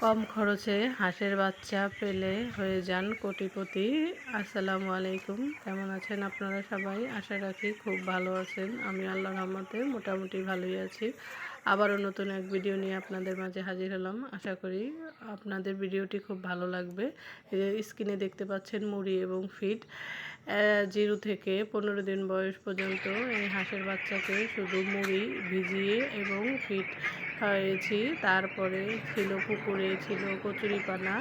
কম খরচে হাঁসের বাচ্চা পেলে হয়ে যান কোটিপতি। আসসালামু আলাইকুম, কেমন আছেন আপনারা সবাই? আশা রাখি খুব ভালো আছেন। আমি আল্লাহর রহমতে মোটামুটি ভালোই আছি। আবারও নতুন এক ভিডিও নিয়ে আপনাদের মাঝে হাজির হলাম। আশা করি আপনাদের ভিডিওটি খুব ভালো লাগবে। স্ক্রিনে দেখতে পাচ্ছেন মুড়ি এবং ফিড। 0 থেকে 15 দিন বয়স পর্যন্ত এই হাঁসের বাচ্চাকে শুধু মুড়ি ভিজিয়ে এবং ফিড খাইয়েছি। তারপরে ছিল পুকুরে ছিল কচুরিপানা।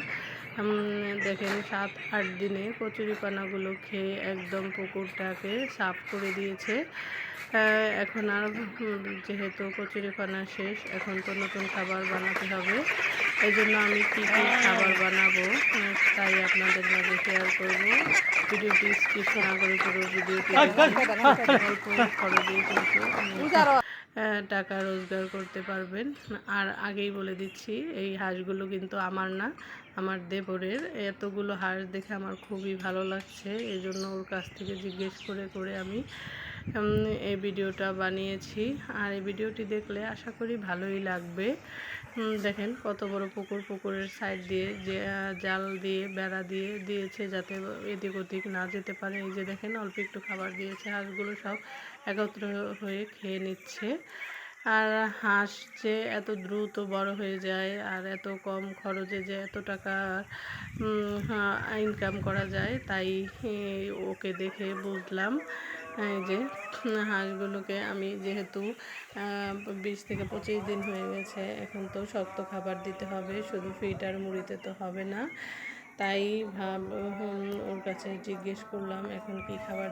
দেখেন 7-8 দিনে কচুরিপানাগুলো খেয়ে একদম পুকুরটাকে সাফ করে দিয়েছে। এখন আর যেহেতু কচুরিপানা শেষ, এখন তো নতুন খাবার বানাতে হবে। এই জন্য আমি কী কী খাবার বানাবো তাই আপনাদের মাঝে শেয়ার করব। ভিডিওটি স্কিপ না করে পুরো ভিডিওটি অল্প খরচেই কিন্তু টাকা রোজগার করতে পারবেন। আর আগেই বলে দিচ্ছি, এই হাঁসগুলো কিন্তু আমার না, আমার দেবরের। এতগুলো হাঁস দেখে আমার খুবই ভালো লাগছে, এই জন্য ওর কাছ থেকে জিজ্ঞেস করে করে আমি এই ভিডিওটা বানিয়েছি। আর এই ভিডিওটি দেখলে আশা করি ভালোই লাগবে। দেখেন কত বড় পুকুর, পুকুরের সাইড দিয়ে যে জাল দিয়ে বেড়া দিয়ে দিয়েছে যাতে এদিক ওদিক না যেতে পারে। এই যে দেখেন অল্প একটু খাবার দিয়েছে, হাঁসগুলো সব একত্র হয়ে খেয়ে নিচ্ছে। আর হাঁস যে এত দ্রুত বড় হয়ে যায় আর এত কম খরচে যে এত টাকা ইনকাম করা যায়, তাই ওকে দেখে বুঝলাম যে হাঁসগুলোকে আমি যেহেতু 20 থেকে 25 দিন হয়ে গেছে, এখন তো শক্ত খাবার দিতে হবে, শুধু ফিড আর মুড়িতে তো হবে না। তাই ওর কাছে জিজ্ঞেস করলাম এখন কি খাবার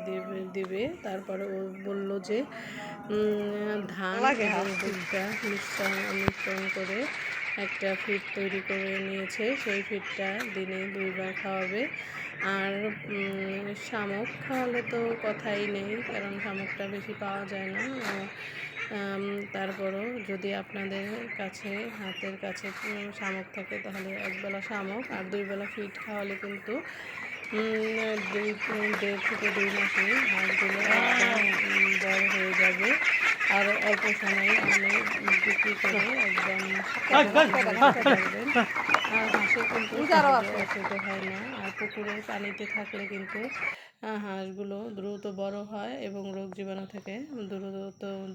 দেবে। তারপরে ও বলল যে ধান এবং ভুট্টা মিশ্রণ করে একটা ফিড তৈরি করে নিয়েছে। সেই ফিডটা দিনে 2 বার খাওয়াবে। আর শামুক খাওয়ালে তো কথাই নেই, কারণ শামুকটা বেশি পাওয়া যায় না। তারপরও যদি আপনাদের কাছে হাতের কাছে শামুক থাকে তাহলে একবেলা শামুক আর 2 বেলা ফিড খাওয়ালে কিন্তু 1.5 থেকে 2 মাসে হাঁসগুলো একদম বড় হয়ে যাবে। আর অল্প সময়ে আপনি বিক্রি করে একদম পারবেন। আর হাঁসে কিন্তু অসুখ হয় না। আর পুকুরের পানিতে থাকলে কিন্তু হাঁসগুলো দ্রুত বড় হয় এবং রোগ জীবাণু থেকে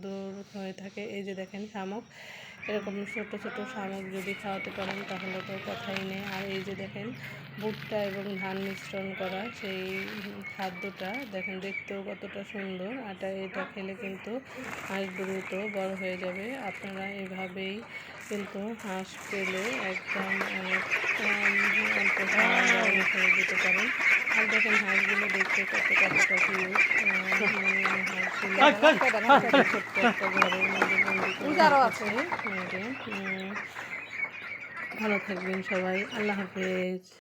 দূর হয়ে থাকে। এই যে দেখেন শামুক, এরকম ছোট ছোট শামুক যদি খাওয়াতে পারেন তাহলে তো কথাই নেই। আর এই যে দেখেন ভুট্টা এবং ধান মিশ্রণ করা সেই খাদ্যটা দেখেন দেখতেও কতটা সুন্দর। এটা খেলে কিন্তু হাঁস দ্রুত বড় হয়ে যাবে। আপনারা এভাবেই কিন্তু হাঁস পেলে একদম অনেক অল্প সময় বড় হয়ে যেতে পারেন। আর দেখেন হাঁসগুলো দেখতে কতটা কিউট। হাঁসগুলো ছোট্ট একটা ঘরের মধ্যে বন্দি করে রেখেছে। ভালো থাকবেন সবাই, আল্লাহ হাফেজ।